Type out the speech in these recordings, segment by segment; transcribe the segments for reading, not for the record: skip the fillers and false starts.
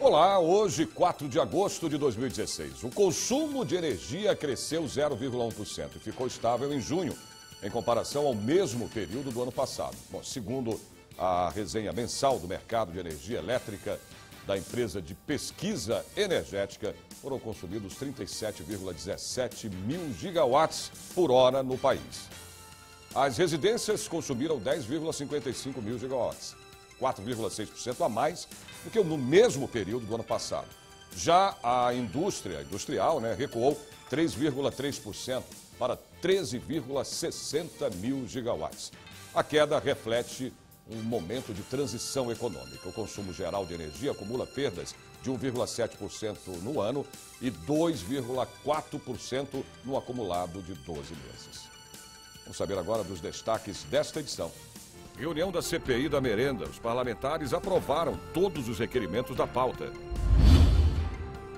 Olá, hoje 4 de agosto de 2016. O consumo de energia cresceu 0,1% e ficou estável em junho, em comparação ao mesmo período do ano passado. Bom, segundo a resenha mensal do mercado de energia elétrica da empresa de pesquisa energética, foram consumidos 37,17 mil gigawatts por hora no país. As residências consumiram 10,55 mil gigawatts, 4,6% a mais do que no mesmo período do ano passado. Já a industrial, recuou 3,3% para 13,60 mil gigawatts. A queda reflete um momento de transição econômica. O consumo geral de energia acumula perdas de 1,7% no ano e 2,4% no acumulado de 12 meses. Vamos saber agora dos destaques desta edição. Reunião da CPI da merenda. Os parlamentares aprovaram todos os requerimentos da pauta.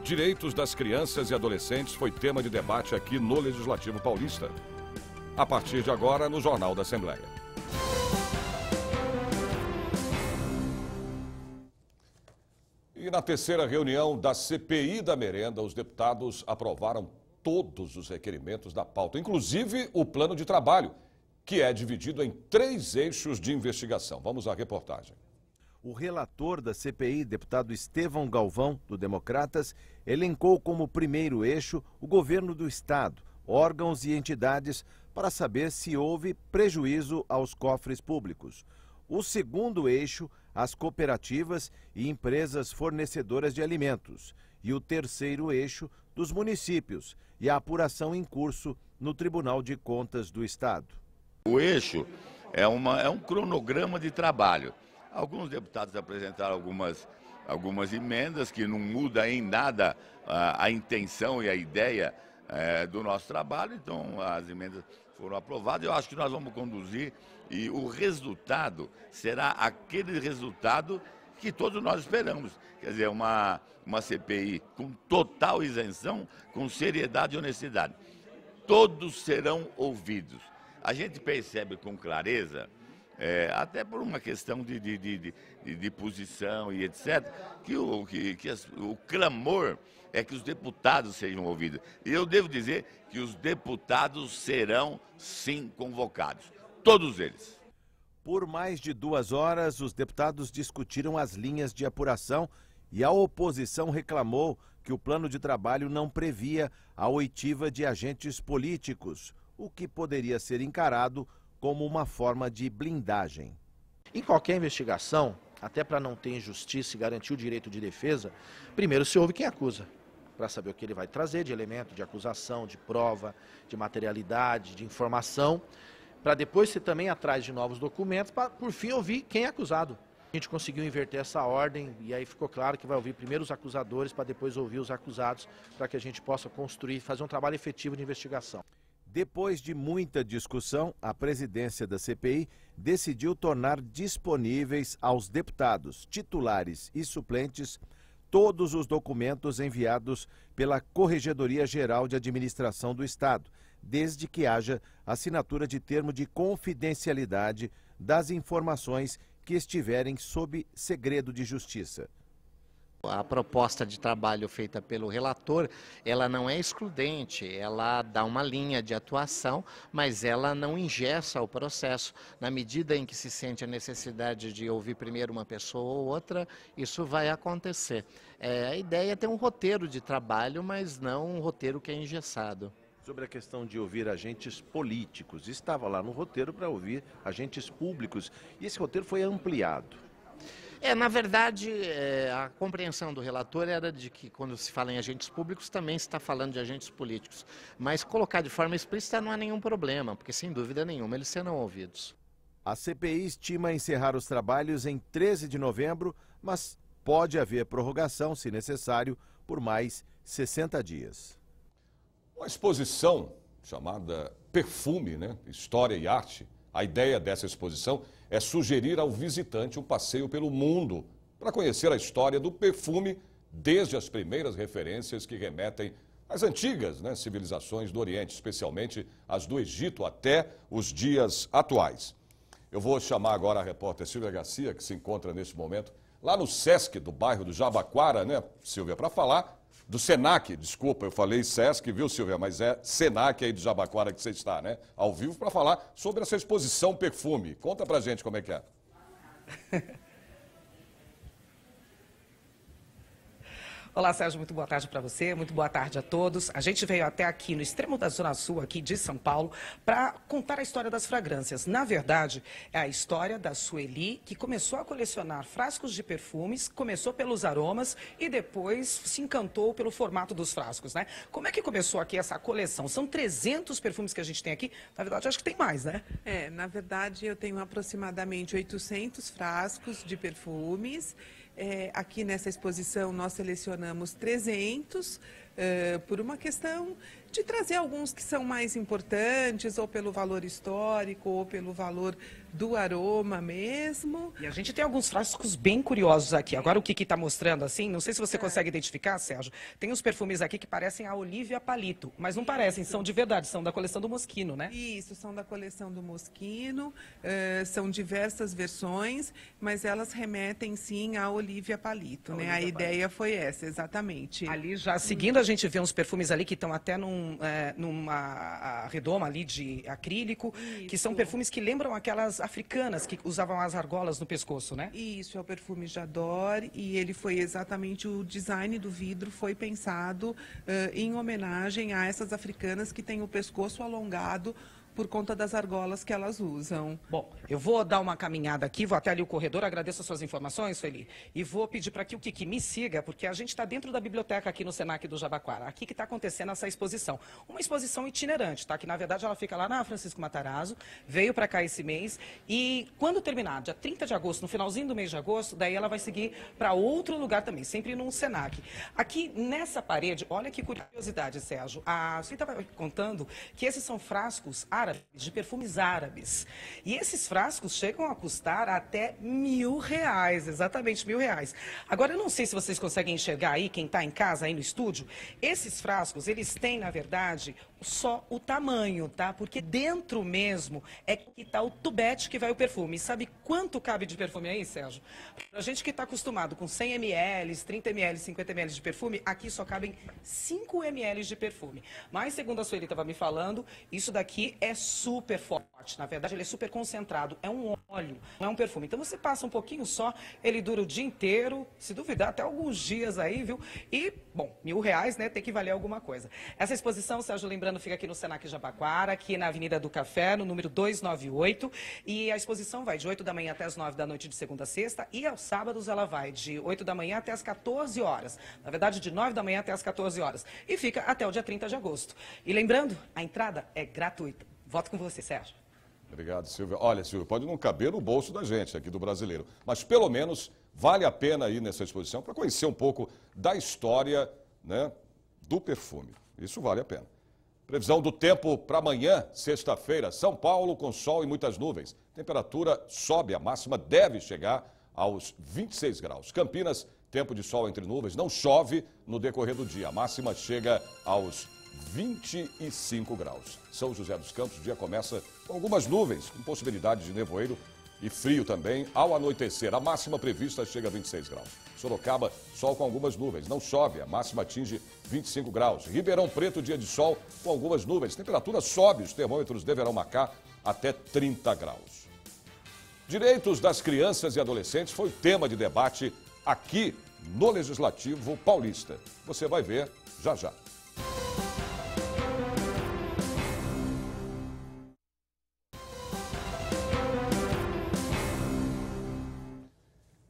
Direitos das crianças e adolescentes foi tema de debate aqui no Legislativo Paulista. A partir de agora, no Jornal da Assembleia. E na terceira reunião da CPI da merenda, os deputados aprovaram todos os requerimentos da pauta, inclusive o plano de trabalho, que é dividido em 3 eixos de investigação. Vamos à reportagem. O relator da CPI, deputado Estevão Galvão, do Democratas, elencou como primeiro eixo o governo do Estado, órgãos e entidades, para saber se houve prejuízo aos cofres públicos. O segundo eixo, as cooperativas e empresas fornecedoras de alimentos. E o terceiro eixo, dos municípios e a apuração em curso no Tribunal de Contas do Estado. O eixo é um cronograma de trabalho. Alguns deputados apresentaram algumas emendas que não muda em nada a intenção e a ideia do nosso trabalho, então as emendas foram aprovadas. Eu acho que nós vamos conduzir e o resultado será aquele resultado que todos nós esperamos. Quer dizer, uma CPI com total isenção, com seriedade e honestidade. Todos serão ouvidos. A gente percebe com clareza, até por uma questão de posição e etc., que o clamor é que os deputados sejam ouvidos. E eu devo dizer que os deputados serão, sim, convocados. Todos eles. Por mais de 2 horas, os deputados discutiram as linhas de apuração e a oposição reclamou que o plano de trabalho não previa a oitiva de agentes políticos, o que poderia ser encarado como uma forma de blindagem. Em qualquer investigação, até para não ter injustiça e garantir o direito de defesa, primeiro se ouve quem acusa, para saber o que ele vai trazer de elemento, de acusação, de prova, de materialidade, de informação, para depois ser também atrás de novos documentos, para por fim ouvir quem é acusado. A gente conseguiu inverter essa ordem e aí ficou claro que vai ouvir primeiro os acusadores para depois ouvir os acusados, para que a gente possa construir, fazer um trabalho efetivo de investigação. Depois de muita discussão, a presidência da CPI decidiu tornar disponíveis aos deputados, titulares e suplentes todos os documentos enviados pela Corregedoria Geral de Administração do Estado, desde que haja assinatura de termo de confidencialidade das informações que estiverem sob segredo de justiça. A proposta de trabalho feita pelo relator, ela não é excludente, ela dá uma linha de atuação, mas ela não engessa o processo. Na medida em que se sente a necessidade de ouvir primeiro uma pessoa ou outra, isso vai acontecer. A ideia é ter um roteiro de trabalho, mas não um roteiro que é engessado. Sobre a questão de ouvir agentes políticos, estava lá no roteiro para ouvir agentes públicos e esse roteiro foi ampliado. Na verdade, a compreensão do relator era de que quando se fala em agentes públicos também se está falando de agentes políticos. Mas colocar de forma explícita não há nenhum problema, porque sem dúvida nenhuma eles serão ouvidos. A CPI estima encerrar os trabalhos em 13 de novembro, mas pode haver prorrogação, se necessário, por mais 60 dias. Uma exposição chamada Perfume, História e Arte. A ideia dessa exposição é sugerir ao visitante um passeio pelo mundo para conhecer a história do perfume desde as primeiras referências que remetem às antigas civilizações do Oriente, especialmente as do Egito, até os dias atuais. Eu vou chamar agora a repórter Silvia Garcia, que se encontra nesse momento lá no Sesc do bairro do Jabaquara, né, Silvia, para falar do Senac, desculpa, eu falei Sesc, viu, Silvia, mas é Senac aí do Jabaquara que você está, né, ao vivo, para falar sobre essa exposição Perfume. Conta pra gente como é que é. Olá, Sérgio, muito boa tarde para você, muito boa tarde a todos. A gente veio até aqui no extremo da Zona Sul, aqui de São Paulo, para contar a história das fragrâncias. Na verdade, é a história da Sueli, que começou a colecionar frascos de perfumes, começou pelos aromas e depois se encantou pelo formato dos frascos, né? Como é que começou aqui essa coleção? São 300 perfumes que a gente tem aqui, na verdade, acho que tem mais, né? Na verdade, eu tenho aproximadamente 800 frascos de perfumes. Aqui nessa exposição nós selecionamos 300 por uma questão de trazer alguns que são mais importantes, ou pelo valor histórico, ou pelo valor do aroma mesmo. E a gente tem alguns frascos bem curiosos aqui. Agora o que está mostrando assim, não sei se você consegue identificar, Sérgio, tem uns perfumes aqui que parecem a Olivia Palito, mas não parecem, são de verdade, são da coleção do Moschino, né? Isso, são da coleção do Moschino, são diversas versões, mas elas remetem sim a Olivia Palito, né? A ideia foi essa, exatamente. Ali já seguindo, a gente vê uns perfumes ali que estão até numa redoma ali de acrílico, Isso. que são perfumes que lembram aquelas africanas que usavam as argolas no pescoço, né? Isso, é o perfume J'adore, e ele foi exatamente, o design do vidro foi pensado em homenagem a essas africanas que têm o pescoço alongado por conta das argolas que elas usam. Bom, eu vou dar uma caminhada aqui, vou até ali o corredor, agradeço as suas informações, Sueli, e vou pedir para que o Kiki me siga, porque a gente está dentro da biblioteca aqui no Senac do Jabaquara. Aqui que está acontecendo essa exposição. Uma exposição itinerante, tá? Que na verdade ela fica lá na Francisco Matarazzo, veio para cá esse mês, e quando terminar, dia 30 de agosto, no finalzinho do mês de agosto, daí ela vai seguir para outro lugar também, sempre num Senac. Aqui nessa parede, olha que curiosidade, Sérgio, a Sueli estava contando que esses são frascos árabes, de perfumes árabes. E esses frascos chegam a custar até R$1.000, exatamente R$1.000. Agora, eu não sei se vocês conseguem enxergar aí, quem está em casa, aí no estúdio, esses frascos, eles têm, na verdade, só o tamanho, tá? Porque dentro mesmo é que está o tubete que vai o perfume. E sabe quanto cabe de perfume aí, Sérgio? Pra gente que está acostumado com 100 ml, 30 ml, 50 ml de perfume, aqui só cabem 5 ml de perfume. Mas, segundo a Sueli estava me falando, isso daqui é super forte. Na verdade, ele é super concentrado. É um óleo, não é um perfume. Então, você passa um pouquinho só, ele dura o dia inteiro, se duvidar, até alguns dias aí, viu? E, bom, R$1.000, né? Tem que valer alguma coisa. Essa exposição, Sérgio, lembrando, fica aqui no Senac Jabaquara, aqui na Avenida do Café, no número 298. E a exposição vai de 8 da manhã até as 9 da noite de segunda a sexta. E aos sábados ela vai de 8 da manhã até as 14 horas. Na verdade, de 9 da manhã até as 14 horas. E fica até o dia 30 de agosto. E lembrando, a entrada é gratuita. Volto com você, Sérgio. Obrigado, Silvia. Olha, Silvia, pode não caber no bolso da gente aqui do brasileiro, mas pelo menos vale a pena ir nessa exposição para conhecer um pouco da história, né, do perfume. Isso vale a pena. Previsão do tempo para amanhã, sexta-feira, São Paulo com sol e muitas nuvens. Temperatura sobe, a máxima deve chegar aos 26 graus. Campinas, tempo de sol entre nuvens, não chove no decorrer do dia. A máxima chega aos 25 graus. São José dos Campos, o dia começa com algumas nuvens, com possibilidade de nevoeiro e frio também. Ao anoitecer, a máxima prevista chega a 26 graus. Sorocaba, sol com algumas nuvens, não chove, a máxima atinge 25 graus. Ribeirão Preto, dia de sol com algumas nuvens. Temperatura sobe, os termômetros deverão marcar até 30 graus. Direitos das crianças e adolescentes foi tema de debate aqui no Legislativo Paulista. Você vai ver já já.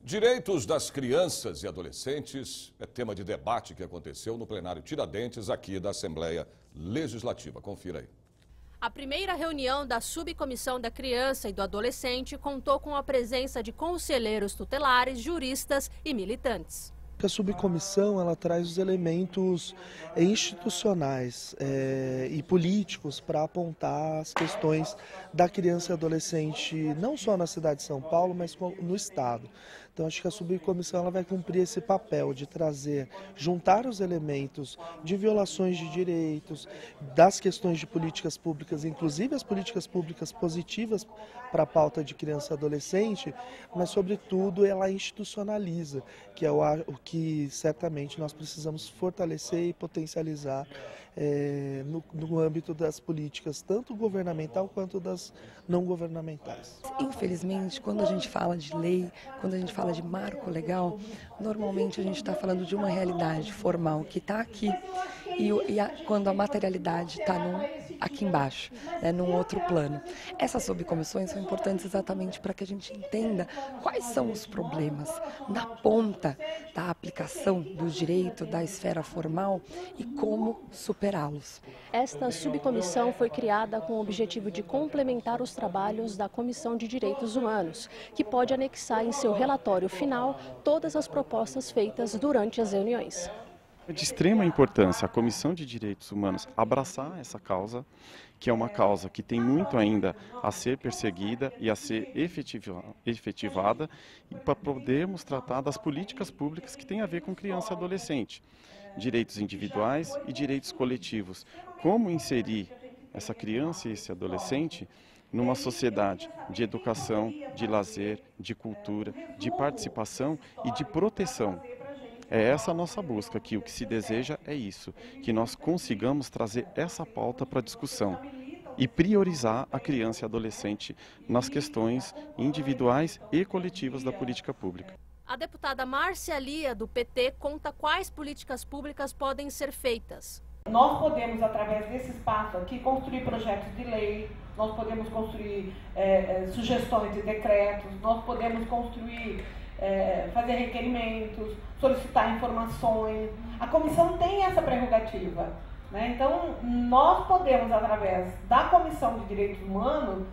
Direitos das crianças e adolescentes é tema de debate que aconteceu no plenário Tiradentes, aqui da Assembleia Legislativa. Confira aí. A primeira reunião da Subcomissão da Criança e do Adolescente contou com a presença de conselheiros tutelares, juristas e militantes. A subcomissão ela traz os elementos institucionais e políticos para apontar as questões da criança e adolescente, não só na cidade de São Paulo, mas no Estado. Então, acho que a subcomissão ela vai cumprir esse papel de trazer, juntar os elementos de violações de direitos, das questões de políticas públicas, inclusive as políticas públicas positivas para a pauta de criança e adolescente, mas, sobretudo, ela institucionaliza, que é o que certamente nós precisamos fortalecer e potencializar no âmbito das políticas, tanto governamental quanto das não governamentais. Infelizmente, quando a gente fala de lei, quando a gente fala de marco legal, normalmente a gente está falando de uma realidade formal que está aqui quando a materialidade está aqui embaixo, né, num outro plano. Essas subcomissões são importantes exatamente para que a gente entenda quais são os problemas na ponta da aplicação do direito da esfera formal e como superá-los. Esta subcomissão foi criada com o objetivo de complementar os trabalhos da Comissão de Direitos Humanos, que pode anexar em seu relatório final todas as propostas feitas durante as reuniões. É de extrema importância a Comissão de Direitos Humanos abraçar essa causa, que é uma causa que tem muito ainda a ser perseguida e a ser efetivada, e para podermos tratar das políticas públicas que têm a ver com criança e adolescente, direitos individuais e direitos coletivos. Como inserir essa criança e esse adolescente numa sociedade de educação, de lazer, de cultura, de participação e de proteção. É essa a nossa busca aqui, o que se deseja é isso, que nós consigamos trazer essa pauta para a discussão e priorizar a criança e adolescente nas questões individuais e coletivas da política pública. A deputada Márcia Lia, do PT, conta quais políticas públicas podem ser feitas. Nós podemos, através desse espaço aqui, construir projetos de lei, nós podemos construir sugestões de decretos, nós podemos construir fazer requerimentos, solicitar informações. A comissão tem essa prerrogativa, né? Então, nós podemos, através da Comissão de Direitos Humanos,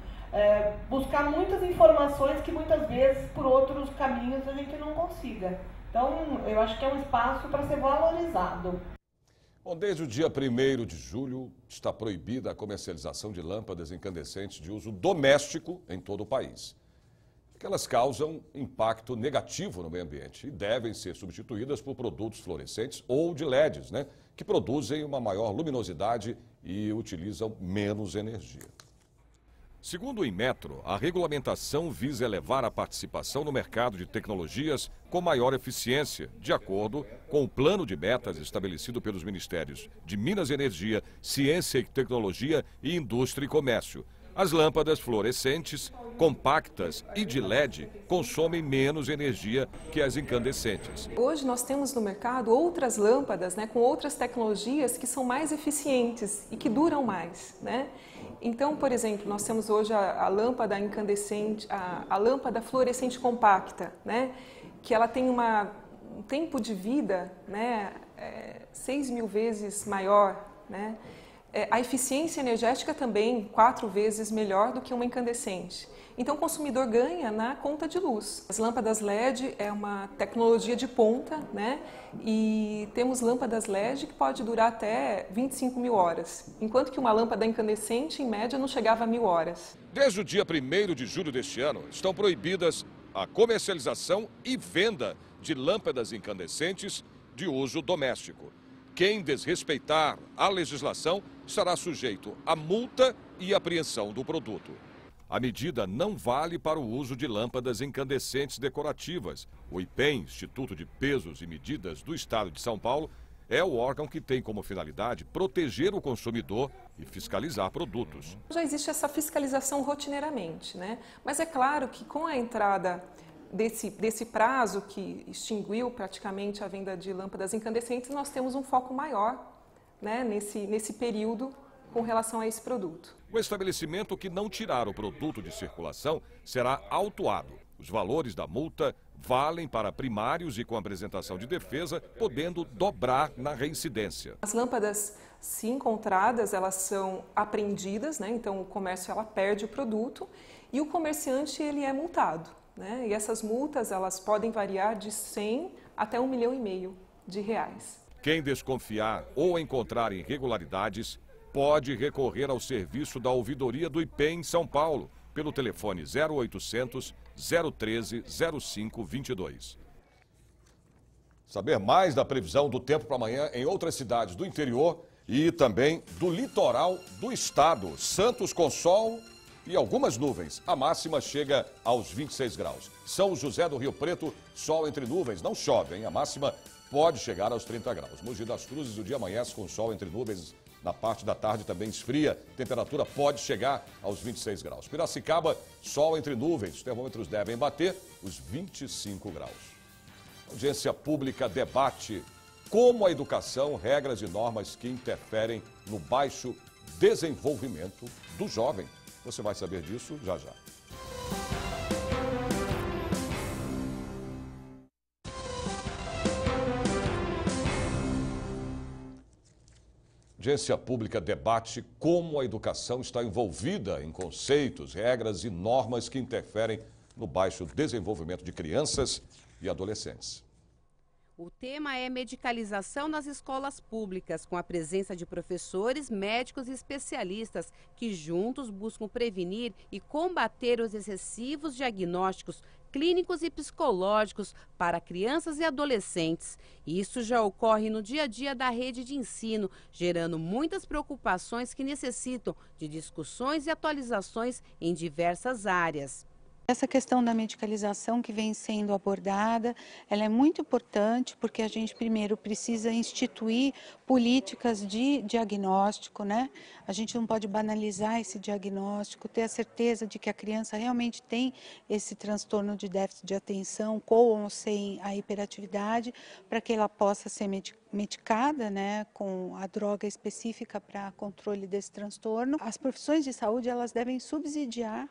buscar muitas informações que muitas vezes, por outros caminhos, a gente não consiga. Então, eu acho que é um espaço para ser valorizado. Bom, desde o dia 1º de julho, está proibida a comercialização de lâmpadas incandescentes de uso doméstico em todo o país. Que elas causam impacto negativo no meio ambiente e devem ser substituídas por produtos fluorescentes ou de LEDs, né, que produzem uma maior luminosidade e utilizam menos energia. Segundo o Inmetro, a regulamentação visa elevar a participação no mercado de tecnologias com maior eficiência, de acordo com o plano de metas estabelecido pelos Ministérios de Minas e Energia, Ciência e Tecnologia e Indústria e Comércio. As lâmpadas fluorescentes, compactas e de LED consomem menos energia que as incandescentes. Hoje nós temos no mercado outras lâmpadas, né, com outras tecnologias que são mais eficientes e que duram mais, né? Então, por exemplo, nós temos hoje a lâmpada incandescente, a lâmpada fluorescente compacta, né, que ela tem um tempo de vida, né, 6.000 vezes maior, né? A eficiência energética também 4 vezes melhor do que uma incandescente. Então o consumidor ganha na conta de luz. As lâmpadas LED é uma tecnologia de ponta, né? E temos lâmpadas LED que pode durar até 25.000 horas, enquanto que uma lâmpada incandescente, em média, não chegava a 1.000 horas. Desde o dia 1º de julho deste ano, estão proibidas a comercialização e venda de lâmpadas incandescentes de uso doméstico. Quem desrespeitar a legislação estará sujeito a multa e apreensão do produto. A medida não vale para o uso de lâmpadas incandescentes decorativas. O IPEM, Instituto de Pesos e Medidas do Estado de São Paulo, é o órgão que tem como finalidade proteger o consumidor e fiscalizar produtos. Já existe essa fiscalização rotineiramente, né? Mas é claro que com a entrada desse prazo que extinguiu praticamente a venda de lâmpadas incandescentes, nós temos um foco maior, né, nesse período com relação a esse produto. O estabelecimento que não tirar o produto de circulação será autuado. Os valores da multa valem para primários e com apresentação de defesa, podendo dobrar na reincidência. As lâmpadas, se encontradas, elas são apreendidas, né? Então o comércio ela perde o produto e o comerciante ele é multado, né? E essas multas elas podem variar de 100 até R$1,5 milhão de reais. Quem desconfiar ou encontrar irregularidades pode recorrer ao serviço da ouvidoria do IPEM em São Paulo, pelo telefone 0800 013 0522. Saber mais da previsão do tempo para amanhã em outras cidades do interior e também do litoral do estado. Santos com sol e algumas nuvens. A máxima chega aos 26 graus. São José do Rio Preto, sol entre nuvens. Não chove, hein? A máxima pode chegar aos 30 graus. Mogi das Cruzes, o dia amanhece com sol entre nuvens. Na parte da tarde também esfria. Temperatura pode chegar aos 26 graus. Piracicaba, sol entre nuvens. Os termômetros devem bater os 25 graus. Audiência pública debate como a educação, regras e normas que interferem no baixo desenvolvimento do jovem. Você vai saber disso já já. Audiência pública debate como a educação está envolvida em conceitos, regras e normas que interferem no baixo desenvolvimento de crianças e adolescentes. O tema é medicalização nas escolas públicas, com a presença de professores, médicos e especialistas que juntos buscam prevenir e combater os excessivos diagnósticos clínicos e psicológicos para crianças e adolescentes. Isso já ocorre no dia a dia da rede de ensino, gerando muitas preocupações que necessitam de discussões e atualizações em diversas áreas. Essa questão da medicalização que vem sendo abordada, ela é muito importante porque a gente primeiro precisa instituir políticas de diagnóstico, né? A gente não pode banalizar esse diagnóstico, ter a certeza de que a criança realmente tem esse transtorno de déficit de atenção, com ou sem a hiperatividade, para que ela possa ser medicada, né, com a droga específica para controle desse transtorno. As profissões de saúde, elas devem subsidiar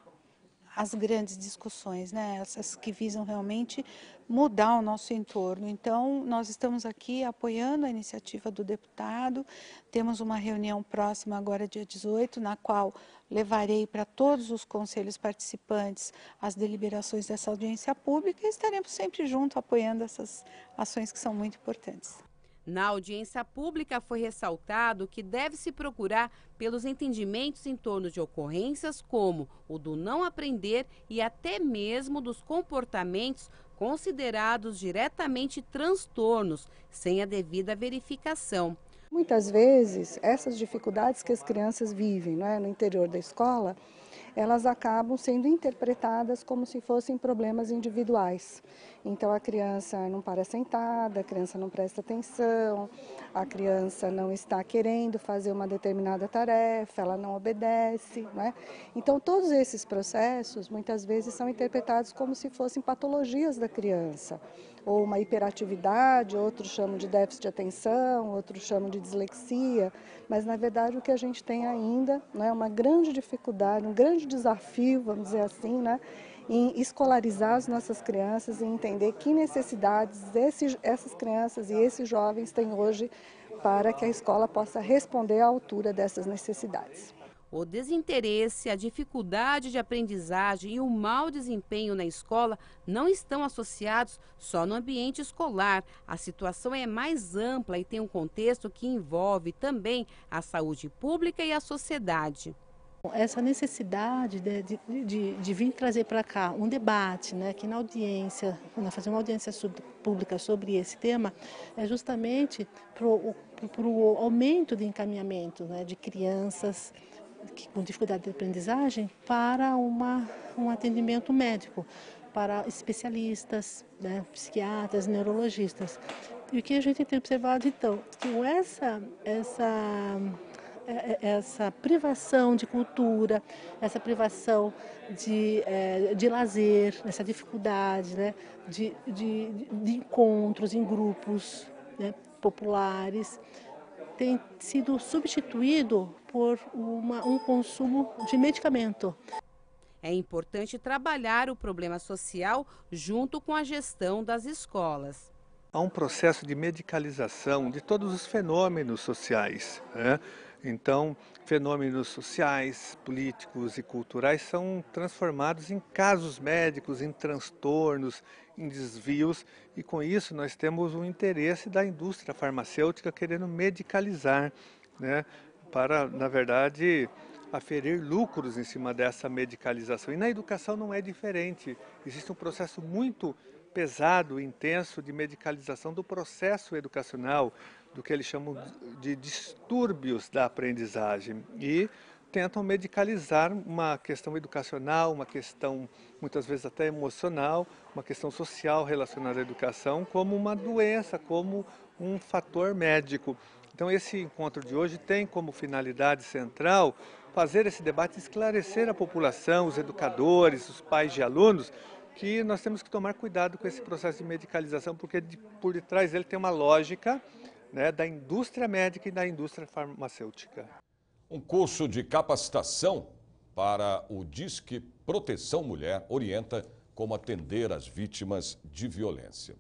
as grandes discussões, né? Essas que visam realmente mudar o nosso entorno. Então, nós estamos aqui apoiando a iniciativa do deputado, temos uma reunião próxima agora, dia 18, na qual levarei para todos os conselhos participantes as deliberações dessa audiência pública e estaremos sempre juntos apoiando essas ações que são muito importantes. Na audiência pública foi ressaltado que deve se procurar pelos entendimentos em torno de ocorrências como o do não aprender e até mesmo dos comportamentos considerados diretamente transtornos, sem a devida verificação. Muitas vezes, essas dificuldades que as crianças vivem, não é, no interior da escola, elas acabam sendo interpretadas como se fossem problemas individuais. Então, a criança não para sentada, a criança não presta atenção, a criança não está querendo fazer uma determinada tarefa, ela não obedece, né? Então, todos esses processos, muitas vezes, são interpretados como se fossem patologias da criança, ou uma hiperatividade, outros chamam de déficit de atenção, outros chamam de dislexia, mas, na verdade, o que a gente tem ainda, né, uma grande dificuldade, um grande desafio, vamos dizer assim, né, em escolarizar as nossas crianças e entender que necessidades essas crianças e esses jovens têm hoje para que a escola possa responder à altura dessas necessidades. O desinteresse, a dificuldade de aprendizagem e o mau desempenho na escola não estão associados só no ambiente escolar. A situação é mais ampla e tem um contexto que envolve também a saúde pública e a sociedade. Essa necessidade de vir trazer para cá um debate, né, aqui na audiência, fazer uma audiência pública sobre esse tema, é justamente para o aumento de encaminhamento, né, de crianças com dificuldade de aprendizagem para um atendimento médico, para especialistas, né, psiquiatras, neurologistas. E o que a gente tem observado, então, que essa privação de cultura, essa privação de lazer, essa dificuldade, né, de encontros em grupos, né, populares, tem sido substituído por um consumo de medicamento. É importante trabalhar o problema social junto com a gestão das escolas. Há um processo de medicalização de todos os fenômenos sociais, né? Então, fenômenos sociais, políticos e culturais são transformados em casos médicos, em transtornos, em desvios, e com isso nós temos o interesse da indústria farmacêutica querendo medicalizar, né, para, na verdade, aferir lucros em cima dessa medicalização. E na educação não é diferente. Existe um processo muito pesado, intenso de medicalização do processo educacional, do que eles chamam de distúrbios da aprendizagem. E tentam medicalizar uma questão educacional, uma questão muitas vezes até emocional, uma questão social relacionada à educação, como uma doença, como um fator médico. Então esse encontro de hoje tem como finalidade central fazer esse debate, esclarecer a população, os educadores, os pais de alunos, que nós temos que tomar cuidado com esse processo de medicalização, porque por detrás dele tem uma lógica, né, da indústria médica e da indústria farmacêutica. Um curso de capacitação para o Disque Proteção Mulher orienta como atender as vítimas de violência.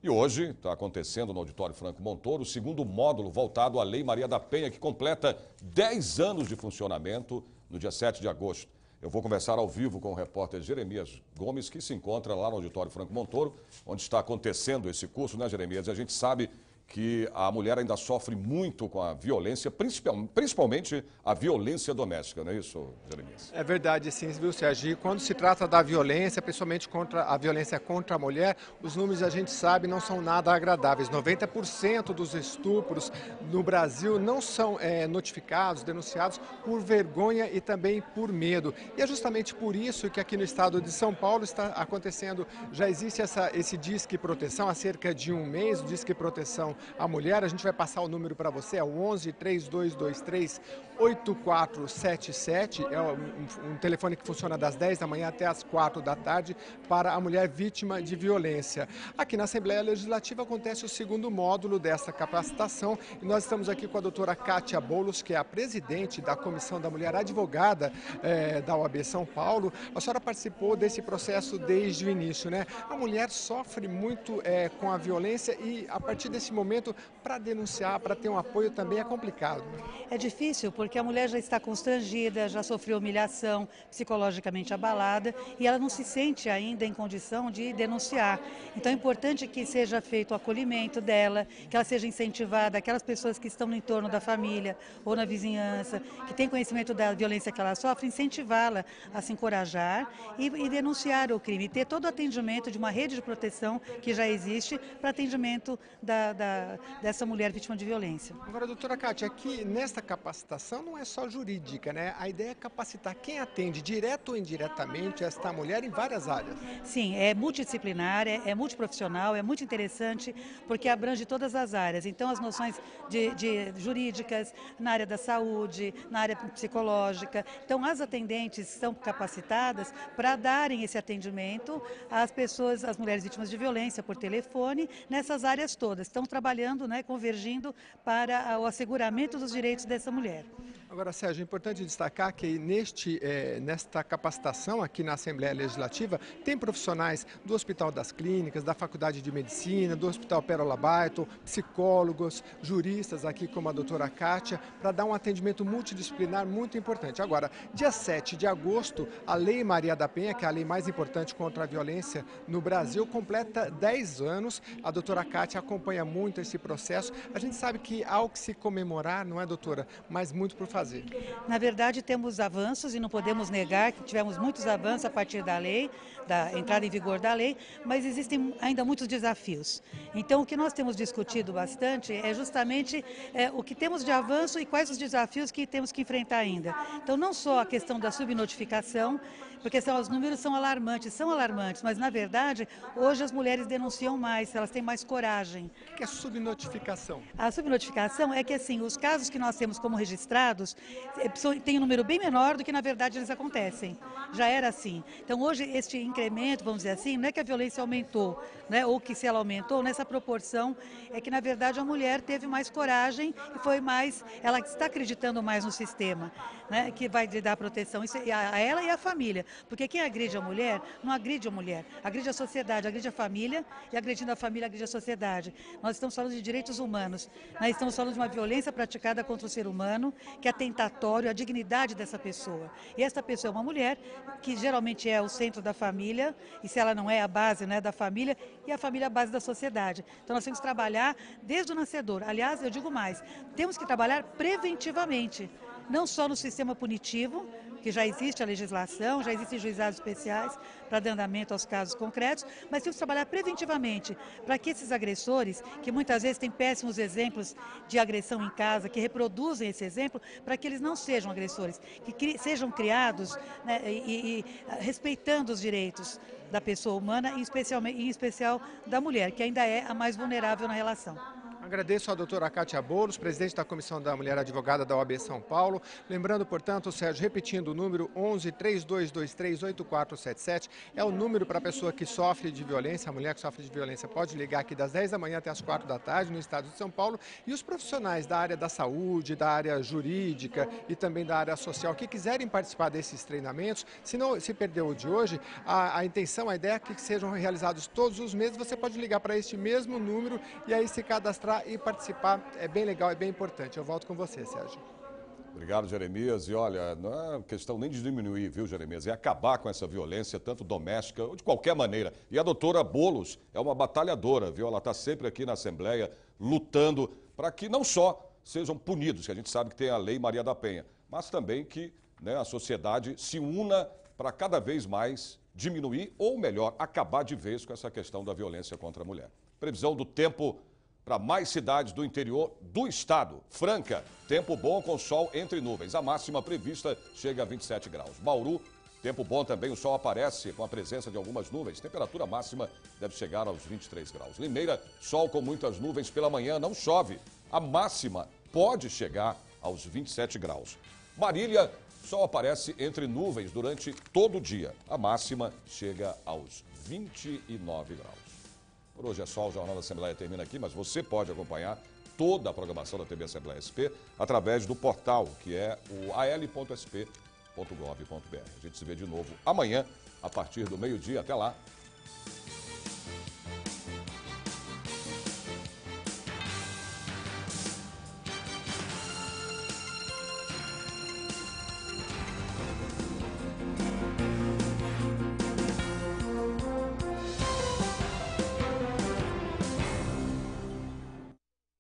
E hoje está acontecendo no Auditório Franco Montoro o segundo módulo voltado à Lei Maria da Penha, que completa 10 anos de funcionamento no dia 7 de agosto. Eu vou conversar ao vivo com o repórter Jeremias Gomes, que se encontra lá no Auditório Franco Montoro, onde está acontecendo esse curso, né, Jeremias? E a gente sabe que a mulher ainda sofre muito com a violência, principalmente a violência doméstica, não é isso, Jeremias? É verdade, sim, viu, Sérgio? E quando se trata da violência, principalmente contra a violência contra a mulher, os números a gente sabe não são nada agradáveis. 90% dos estupros no Brasil não são notificados, denunciados por vergonha e também por medo. E é justamente por isso que aqui no estado de São Paulo está acontecendo, já existe esse Disque Proteção há cerca de um mês, o Disque Proteção a mulher. A gente vai passar o número para você, é o 11-3223-8477, é um telefone que funciona das 10 da manhã até as 4 da tarde para a mulher vítima de violência. Aqui na Assembleia Legislativa acontece o segundo módulo dessa capacitação e nós estamos aqui com a doutora Kátia Boulos, que é a presidente da Comissão da Mulher, advogada da OAB São Paulo. A senhora participou desse processo desde o início, né? A mulher sofre muito com a violência e a partir desse momento para denunciar, para ter um apoio também é complicado. É difícil porque a mulher já está constrangida, já sofreu humilhação, psicologicamente abalada e ela não se sente ainda em condição de denunciar. Então é importante que seja feito o acolhimento dela, que ela seja incentivada, aquelas pessoas que estão no entorno da família ou na vizinhança, que têm conhecimento da violência que ela sofre, incentivá-la a se encorajar e denunciar o crime, ter todo o atendimento de uma rede de proteção que já existe para atendimento dessa mulher vítima de violência. Agora, doutora Kátia, aqui nesta capacitação não é só jurídica, né? A ideia é capacitar quem atende direto ou indiretamente esta mulher em várias áreas. Sim, é multidisciplinar, é multiprofissional, é muito interessante porque abrange todas as áreas. Então, as noções de jurídicas, na área da saúde, na área psicológica. Então, as atendentes são capacitadas para darem esse atendimento às pessoas, às mulheres vítimas de violência por telefone, nessas áreas todas. Estão trabalhando, né, convergindo para o asseguramento dos direitos dessa mulher. Agora, Sérgio, é importante destacar que nesta capacitação aqui na Assembleia Legislativa tem profissionais do Hospital das Clínicas, da Faculdade de Medicina, do Hospital Pérola Baito, psicólogos, juristas aqui como a doutora Kátia, para dar um atendimento multidisciplinar muito importante. Agora, dia 7 de agosto, a Lei Maria da Penha, que é a lei mais importante contra a violência no Brasil, completa 10 anos. A doutora Kátia acompanha muito esse processo. A gente sabe que há o que se comemorar, não é, doutora? Mas muito por fazer. Na verdade, temos avanços e não podemos negar que tivemos muitos avanços a partir da lei, da entrada em vigor da lei, mas existem ainda muitos desafios. Então, o que nós temos discutido bastante é justamente o que temos de avanço e quais os desafios que temos que enfrentar ainda. Então, não só a questão da subnotificação, porque os números são alarmantes, mas na verdade, hoje as mulheres denunciam mais, elas têm mais coragem. O que é subnotificação? A subnotificação é que, assim, os casos que nós temos como registrados têm um número bem menor do que na verdade eles acontecem. Já era assim. Então, hoje, este incremento, vamos dizer assim, não é que a violência aumentou, né, ou que se ela aumentou, nessa proporção, é que na verdade a mulher teve mais coragem e foi mais, ela está acreditando mais no sistema, né, que vai lhe dar proteção, isso, a ela e a família. Porque quem agride a mulher, não agride a mulher, agride a sociedade, agride a família e agredindo a família, agride a sociedade. Nós estamos falando de direitos humanos, nós estamos falando de uma violência praticada contra o ser humano, que é atentatório à dignidade dessa pessoa. E essa pessoa é uma mulher, que geralmente é o centro da família, e se ela não é a base, né, da família, e a família é a base da sociedade. Então nós temos que trabalhar desde o nascedor. Aliás, eu digo mais, temos que trabalhar preventivamente. não só no sistema punitivo, que já existe a legislação, já existem juizados especiais para dar andamento aos casos concretos, mas temos que trabalhar preventivamente para que esses agressores, que muitas vezes têm péssimos exemplos de agressão em casa, que reproduzem esse exemplo, para que eles não sejam agressores, que sejam criados, né, e respeitando os direitos da pessoa humana, em especial da mulher, que ainda é a mais vulnerável na relação. Agradeço à doutora Kátia Boulos, presidente da Comissão da Mulher Advogada da OAB São Paulo. Lembrando, portanto, Sérgio, repetindo o número 11-3223-8477, é o número para a pessoa que sofre de violência, a mulher que sofre de violência pode ligar aqui das 10 da manhã até as 4 da tarde no estado de São Paulo. E os profissionais da área da saúde, da área jurídica e também da área social que quiserem participar desses treinamentos, se perdeu o de hoje, a intenção, a ideia é que sejam realizados todos os meses. Você pode ligar para este mesmo número e aí se cadastrar e participar. É bem legal, é bem importante. Eu volto com você, Sérgio. Obrigado, Jeremias. E olha, não é questão nem de diminuir, viu, Jeremias? É acabar com essa violência, tanto doméstica ou de qualquer maneira. E a doutora Boulos é uma batalhadora, viu? Ela está sempre aqui na Assembleia lutando para que não só sejam punidos, que a gente sabe que tem a Lei Maria da Penha, mas também que, né, a sociedade se una para cada vez mais diminuir ou, melhor, acabar de vez com essa questão da violência contra a mulher. Previsão do tempo para mais cidades do interior do estado. Franca, tempo bom com sol entre nuvens. A máxima prevista chega a 27 graus. Bauru, tempo bom também, o sol aparece com a presença de algumas nuvens. Temperatura máxima deve chegar aos 23 graus. Limeira, sol com muitas nuvens pela manhã, não chove. A máxima pode chegar aos 27 graus. Marília, sol aparece entre nuvens durante todo o dia. A máxima chega aos 29 graus. Por hoje é só, o Jornal da Assembleia termina aqui, mas você pode acompanhar toda a programação da TV Assembleia SP através do portal, que é o al.sp.gov.br. A gente se vê de novo amanhã, a partir do meio-dia. Até lá.